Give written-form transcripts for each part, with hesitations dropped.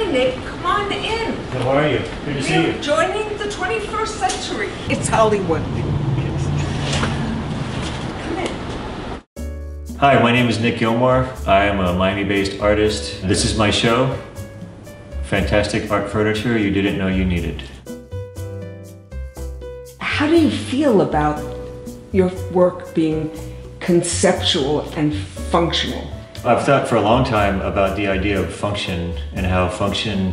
Hi, Nick. Come on in. How are you? Good to see you. Joining the 21st century. It's Hollywood. Come in. Hi, my name is Nick Gilmore. I am a Miami-based artist. This is my show, Fantastic Art Furniture You Didn't Know You Needed. How do you feel about your work being conceptual and functional? I've thought for a long time about the idea of function and how function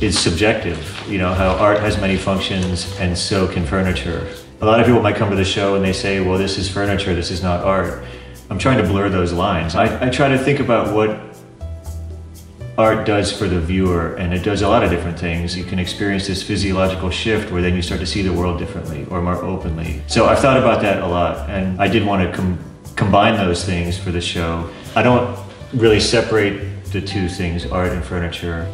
is subjective. You know, how art has many functions and so can furniture. A lot of people might come to the show and they say, well, this is furniture, this is not art. I'm trying to blur those lines. I try to think about what art does for the viewer, and it does a lot of different things. You can experience this physiological shift where then you start to see the world differently or more openly. So I've thought about that a lot, and I did want to combine those things for the show. I don't really separate the two things, art and furniture.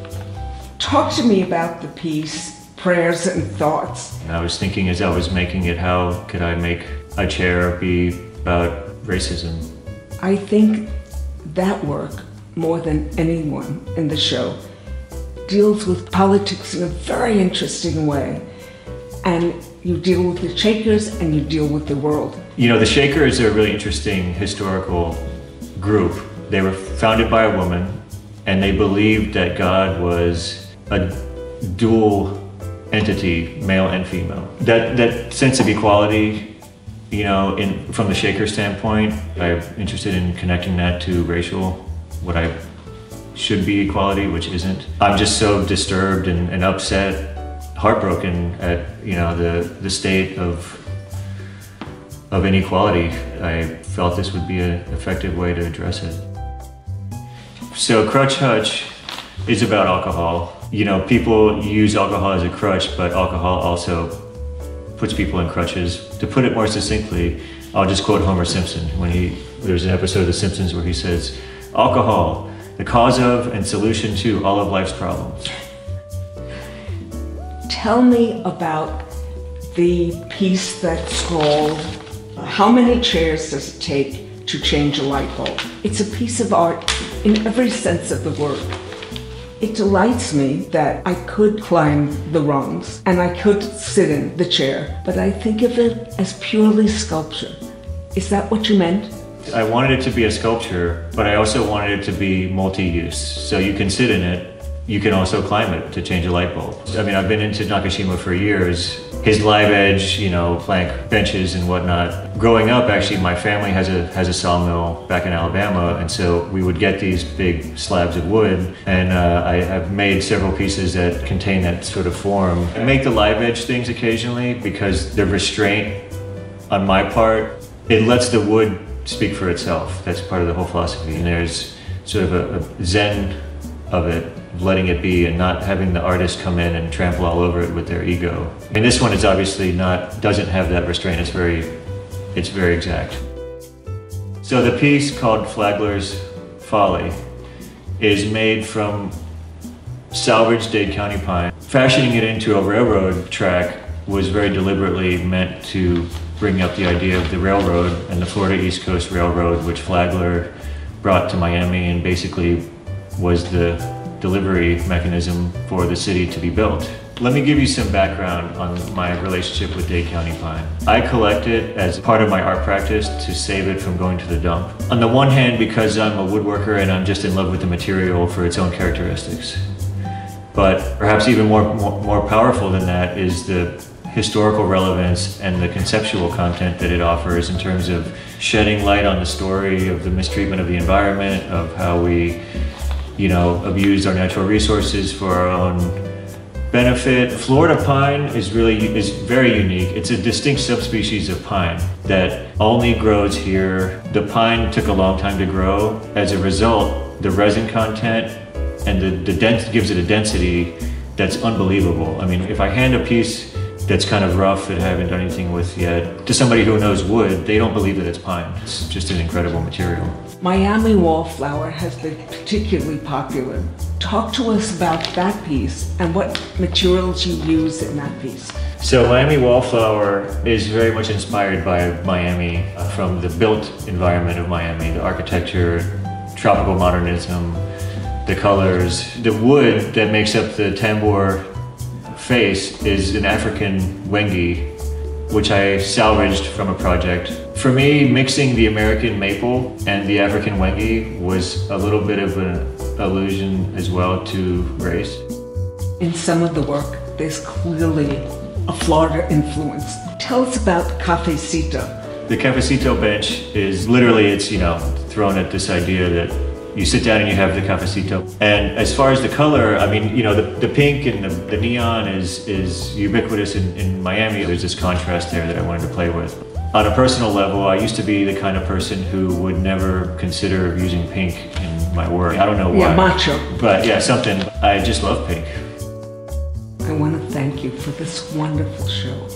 Talk to me about the piece, Prayers and Thoughts. And I was thinking as I was making it, how could I make a chair be about racism? I think that work, more than anyone in the show, deals with politics in a very interesting way. And you deal with the Shakers and you deal with the world. You know, the Shakers are a really interesting historical group. They were founded by a woman, and they believed that God was a dual entity, male and female. That sense of equality, you know, from the Shaker standpoint, I'm interested in connecting that to racial, what I should be equality, which isn't. I'm just so disturbed and upset, heartbroken at, you know, the state of inequality. I felt this would be an effective way to address it. So Crutch Hutch is about alcohol. You know, people use alcohol as a crutch, but alcohol also puts people in crutches. To put it more succinctly, I'll just quote Homer Simpson when there's an episode of The Simpsons where he says, "Alcohol, the cause of and solution to all of life's problems." Tell me about the piece that's called How Many Chairs Does It Take to Change a Light Bulb? It's a piece of art in every sense of the word. It delights me that I could climb the rungs and I could sit in the chair, but I think of it as purely sculpture. Is that what you meant? I wanted it to be a sculpture, but I also wanted it to be multi-use. So you can sit in it, you can also climb it to change a light bulb. I mean, I've been into Nakashima for years. His live edge, you know, plank benches and whatnot. Growing up, actually, my family has a sawmill back in Alabama, and so we would get these big slabs of wood, and I have made several pieces that contain that sort of form. I make the live edge things occasionally because the restraint on my part, it lets the wood speak for itself. That's part of the whole philosophy, and there's sort of a zen of it, letting it be and not having the artist come in and trample all over it with their ego. I mean, this one is obviously doesn't have that restraint. It's very exact. So the piece called Flagler's Folly is made from salvaged Dade County pine. Fashioning it into a railroad track was very deliberately meant to bring up the idea of the railroad and the Florida East Coast Railroad, which Flagler brought to Miami and basically was the delivery mechanism for the city to be built. Let me give you some background on my relationship with Dade County pine. I collect it as part of my art practice to save it from going to the dump. On the one hand, because I'm a woodworker and I'm just in love with the material for its own characteristics. But perhaps even more powerful than that is the historical relevance and the conceptual content that it offers in terms of shedding light on the story of the mistreatment of the environment, of how we, you know, abused our natural resources for our own benefit. Florida pine is very unique. It's a distinct subspecies of pine that only grows here. The pine took a long time to grow. As a result, the resin content and gives it a density that's unbelievable. I mean, if I hand a piece that's kind of rough that I haven't done anything with yet to somebody who knows wood, they don't believe that it's pine. It's just an incredible material. Miami Wallflower has been particularly popular. Talk to us about that piece and what materials you use in that piece. So Miami Wallflower is very much inspired by Miami, from the built environment of Miami, the architecture, tropical modernism, the colors. The wood that makes up the tambour face is an African wengi, which I salvaged from a project. For me, mixing the American maple and the African wengi was a little bit of an allusion as well to race. In some of the work, there's clearly a Florida influence. Tell us about Cafecito. The Cafecito bench is literally, it's, thrown at this idea that you sit down and you have the cafecito. And as far as the color, I mean, the pink and the neon is ubiquitous in Miami. There's this contrast there that I wanted to play with. On a personal level, I used to be the kind of person who would never consider using pink in my work. I don't know why. Yeah, macho. But yeah, something. I just love pink. I want to thank you for this wonderful show.